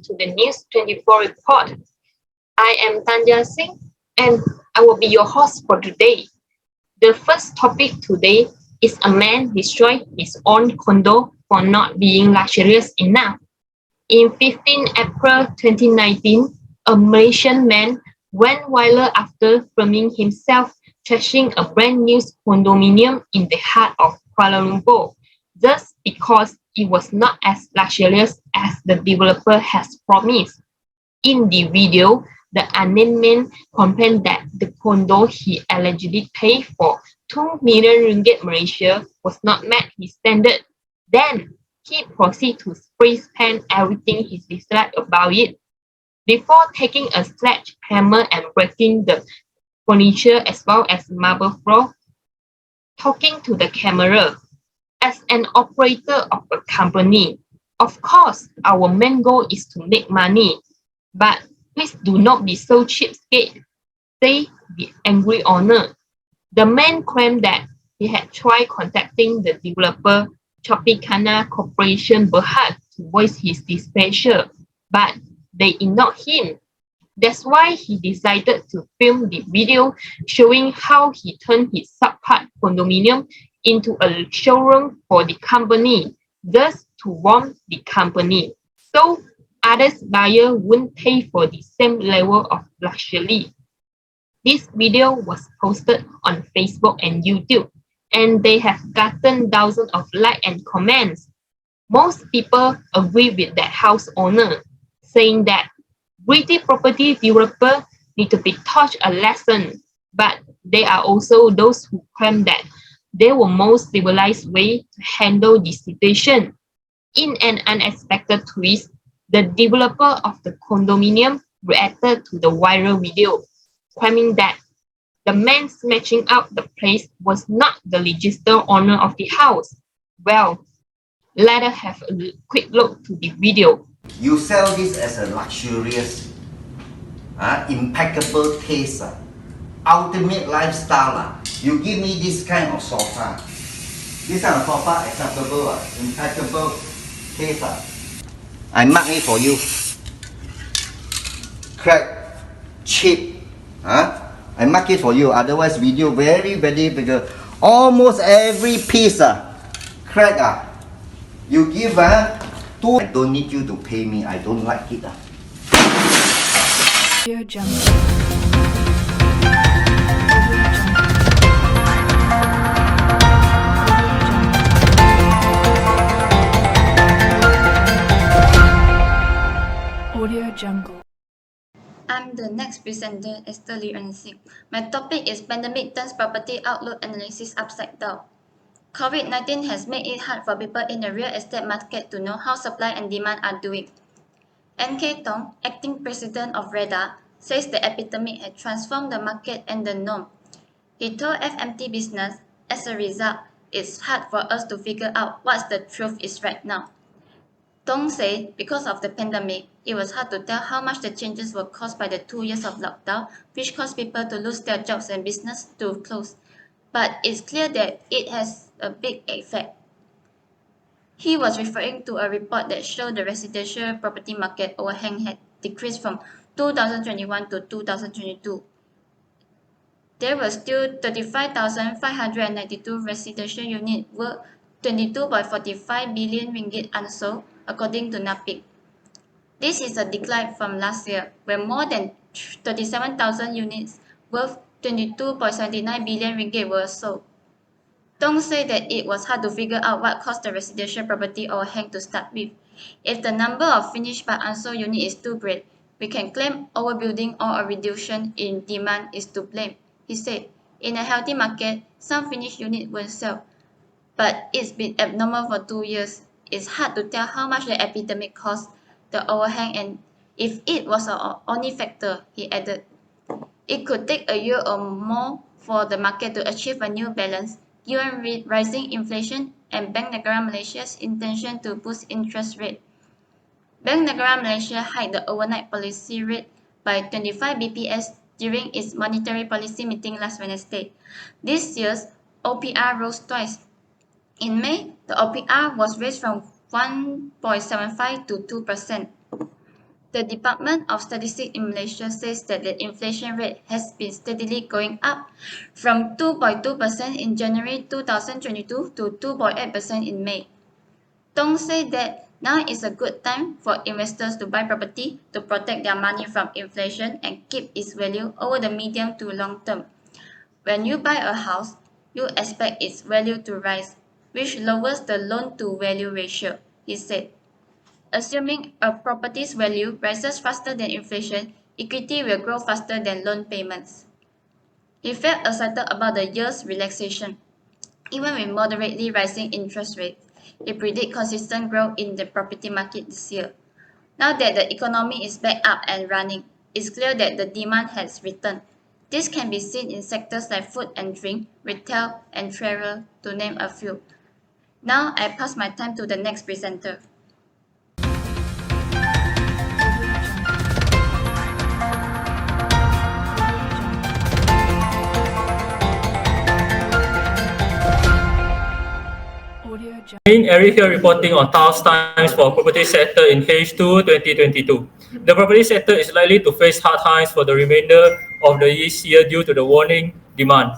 to the News 24 report. I am Jia Xin and I will be your host for today. The first topic today is a man destroyed his own condo for not being luxurious enough. In 15 April 2019, a Malaysian man went viral after filming himself trashing a brand new condominium in the heart of Kuala Lumpur, just because it was not as luxurious as the developer has promised. In the video, the unnamed man complained that the condo he allegedly paid for 2 million ringgit Malaysia was not met his standard. Then he proceeded to spray paint everything he disliked about it, before taking a sledgehammer and breaking the furniture as well as marble floor. Talking to the camera, as an operator of a company, of course, our main goal is to make money, but please do not be so cheapskate, say the angry owner. The man claimed that he had tried contacting the developer Tropicana Corporation Berhad to voice his displeasure, but they ignored him. That's why he decided to film the video showing how he turned his subpart condominium into a showroom for the company, thus to warn the company, so others buyers wouldn't pay for the same level of luxury. This video was posted on Facebook and YouTube, and they have gotten thousands of likes and comments. Most people agree with that house owner, saying that greedy property developers need to be taught a lesson, but there are also those who claim that they were most civilized way to handle the situation. In an unexpected twist, the developer of the condominium reacted to the viral video, claiming that the man smashing up the place was not the registered owner of the house. Well, let us have a quick look to the video. You sell this as a luxurious, impeccable taste, ultimate lifestyle. You give me this kind of sofa. This kind of sofa acceptable, impeccable taste. I mark it for you. Crack, cheap. I mark it for you. Otherwise, video very bigger. Almost every piece, crack. You give two. I don't need you to pay me. I don't like it. Audio Jungle. I'm the next presenter, Esther Lee Ern Sing. My topic is Pandemic Turns Property Outlook Analysis Upside Down. COVID-19 has made it hard for people in the real estate market to know how supply and demand are doing. N.K. Tong, acting president of REDA, says the epidemic had transformed the market and the norm. He told FMT Business, as a result, it's hard for us to figure out what the truth is right now. Tong said because of the pandemic, it was hard to tell how much the changes were caused by the 2 years of lockdown, which caused people to lose their jobs and business to close. But it's clear that it has a big effect. He was referring to a report that showed the residential property market overhang had decreased from 2021 to 2022. There were still 35,592 residential units worth 22.45 billion ringgit unsold, according to NAPIC. This is a decline from last year, where more than 37,000 units worth 22.79 billion ringgit were sold. Tong said that it was hard to figure out what caused the residential property overhang to start with. If the number of finished but unsold units is too great, we can claim overbuilding or a reduction in demand is to blame. He said, in a healthy market, some finished units will sell, but it's been abnormal for 2 years. It's hard to tell how much the epidemic caused the overhang and if it was the only factor, he added. It could take a year or more for the market to achieve a new balance, given rising inflation and Bank Negara Malaysia's intention to boost interest rate. Bank Negara Malaysia hiked the overnight policy rate by 25 BPS during its monetary policy meeting last Wednesday. This year's OPR rose twice. In May, the OPR was raised from 1.75 to 2%. The Department of Statistics in Malaysia says that the inflation rate has been steadily going up from 2.2% in January 2022 to 2.8% in May. Tong said that now is a good time for investors to buy property to protect their money from inflation and keep its value over the medium to long term. When you buy a house, you expect its value to rise, which lowers the loan to value ratio, he said. Assuming a property's value rises faster than inflation, equity will grow faster than loan payments. He felt excited about the year's relaxation. Even with moderately rising interest rates, he predicted consistent growth in the property market this year. Now that the economy is back up and running, it's clear that the demand has returned. This can be seen in sectors like food and drink, retail, and travel, to name a few. Now I pass my time to the next presenter. Eric here reporting on tough times for property sector in H2 2022. The property sector is likely to face hard times for the remainder of this year due to the warning demand,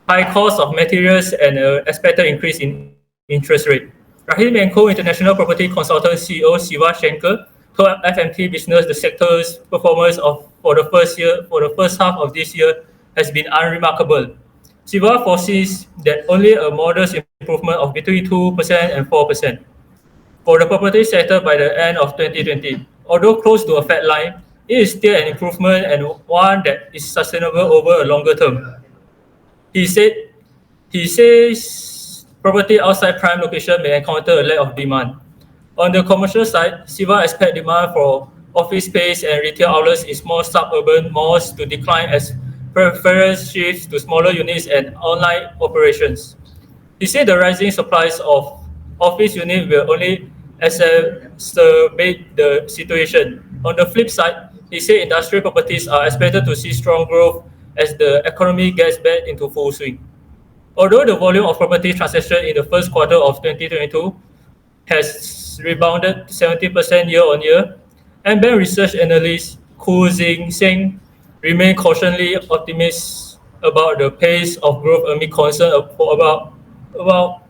high cost of materials, and expected increase in interest rate. Rahim & Co. International Property Consultant CEO Siva Shankar told FMT Business the sector's performance for the first half of this year has been unremarkable. Siva foresees that only a modest improvement of between 2% and 4% for the property sector by the end of 2020. Although close to a flat line, it is still an improvement and one that is sustainable over a longer term. He says property outside prime location may encounter a lack of demand. On the commercial side, Siva expects demand for office space and retail outlets in small suburban malls to decline as preference shifts to smaller units and online operations. He said the rising supplies of office units will only exacerbate the situation. On the flip side, he said industrial properties are expected to see strong growth as the economy gets back into full swing. Although the volume of property transactions in the first quarter of 2022 has rebounded 70% year-on-year, bank research analyst Sing remain cautiously optimistic about the pace of growth amid concern about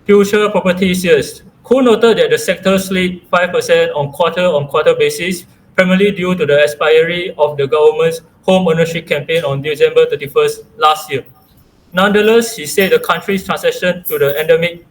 future property sales. Koo noted that the sector slipped 5% on quarter-on-quarter basis, primarily due to the expiry of the government's home ownership campaign on December 31st last year. Nonetheless, he said the country's transition to the endemic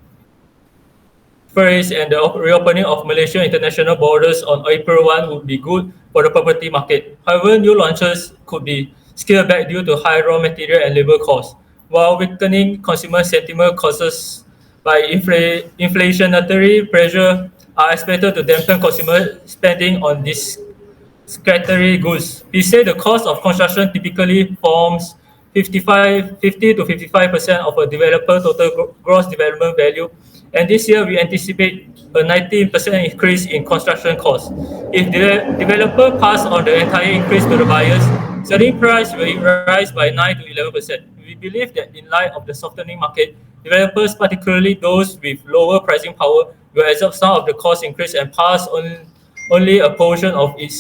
phase and the reopening of Malaysian international borders on April 1 would be good for the property market. However, new launches could be scaled back due to high raw material and labor costs, while weakening consumer sentiment caused by inflationary pressure are expected to dampen consumer spending on discretionary goods. He said the cost of construction typically forms 50 to 55% of a developer total gross development value, and this year we anticipate a 19% increase in construction costs. If the developer pass on the entire increase to the buyers, selling price will rise by 9 to 11%. We believe that in light of the softening market, developers, particularly those with lower pricing power, will absorb some of the cost increase and pass on only a portion of it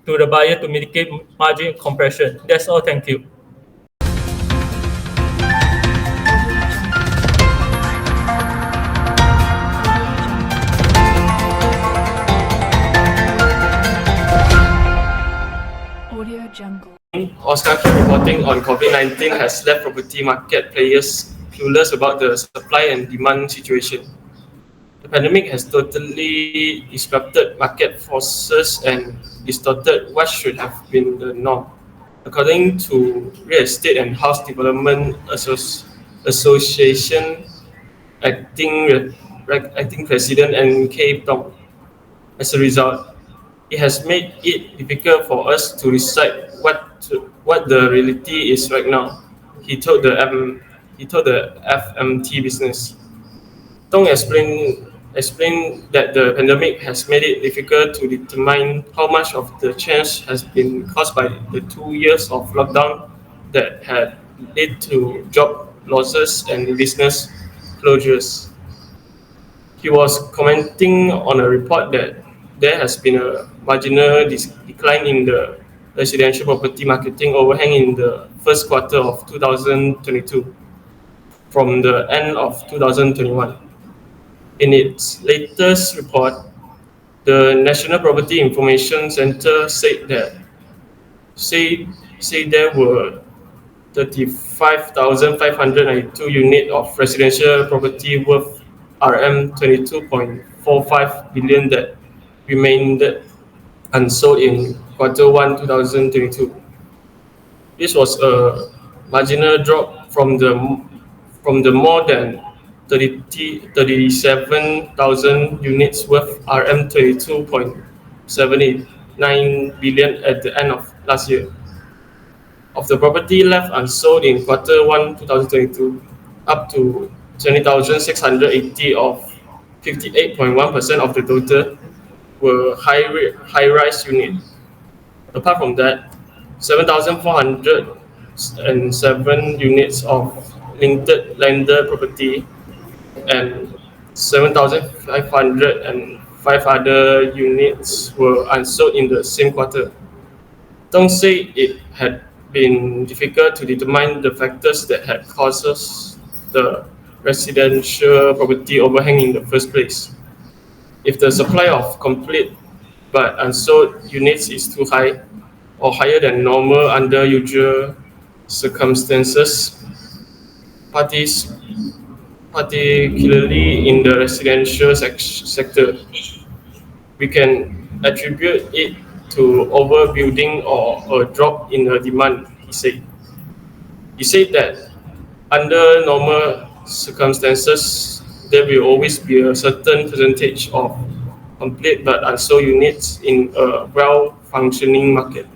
to the buyer to mitigate margin compression. That's all. Thank you. Audio Jungle. Oscar reporting on COVID-19 has left property market players clueless about the supply and demand situation. The pandemic has totally disrupted market forces and distorted what should have been the norm. According to Real Estate and House Development Association acting president NK Tong. As a result, it has made it difficult for us to decide what the reality is right now. He told the FMT Business. Tong explained that the pandemic has made it difficult to determine how much of the change has been caused by the 2 years of lockdown that had led to job losses and business closures. He was commenting on a report that there has been a marginal decline in the residential property marketing overhang in the first quarter of 2022 from the end of 2021. In its latest report, the National Property Information Center said that there were 35,592 units of residential property worth RM 22.45 billion that remained unsold in Q1 2022. This was a marginal drop from the more than 37,000 units worth RM 22.79 billion at the end of last year. Of the property left unsold in Q1 2022, up to 20,680 of 58.1% of the total were high-rise units. Apart from that, 7,407 units of limited landed property and 7,505 other units were unsold in the same quarter. Tong said it had been difficult to determine the factors that had caused the residential property overhang in the first place. If the supply of complete but unsold units is too high or higher than normal under usual circumstances, particularly in the residential sector, we can attribute it to overbuilding or a drop in the demand, he said. He said that under normal circumstances, there will always be a certain percentage of complete but unsold units in a well-functioning market.